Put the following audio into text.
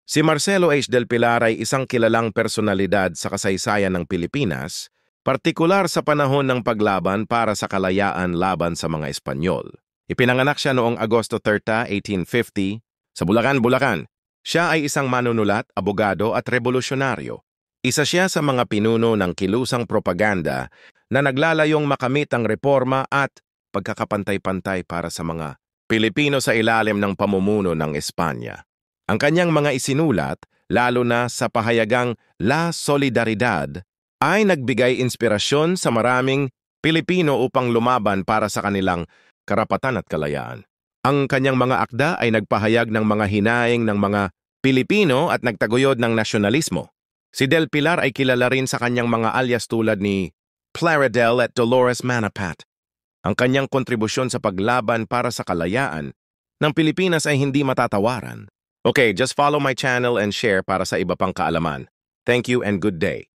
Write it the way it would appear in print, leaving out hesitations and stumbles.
Si Marcelo H. del Pilar ay isang kilalang personalidad sa kasaysayan ng Pilipinas, partikular sa panahon ng paglaban para sa kalayaan laban sa mga Espanyol. Ipinanganak siya noong Agosto 30, 1850, sa Bulacan, Bulacan. Siya ay isang manunulat, abogado at revolusyonaryo. Isa siya sa mga pinuno ng kilusang propaganda na naglalayong makamit ang reforma at pagkakapantay-pantay para sa mga Pilipino sa ilalim ng pamumuno ng Espanya. Ang kanyang mga isinulat, lalo na sa pahayagang La Solidaridad, ay nagbigay inspirasyon sa maraming Pilipino upang lumaban para sa kanilang karapatan at kalayaan. Ang kanyang mga akda ay nagpahayag ng mga hinaing ng mga Pilipino at nagtaguyod ng nasyonalismo. Si Del Pilar ay kilala rin sa kanyang mga alias tulad ni Plaridel at Dolores Manapat. Ang kanyang kontribusyon sa paglaban para sa kalayaan ng Pilipinas ay hindi matatawaran. Okay, just follow my channel and share para sa iba pang kaalaman. Thank you and good day.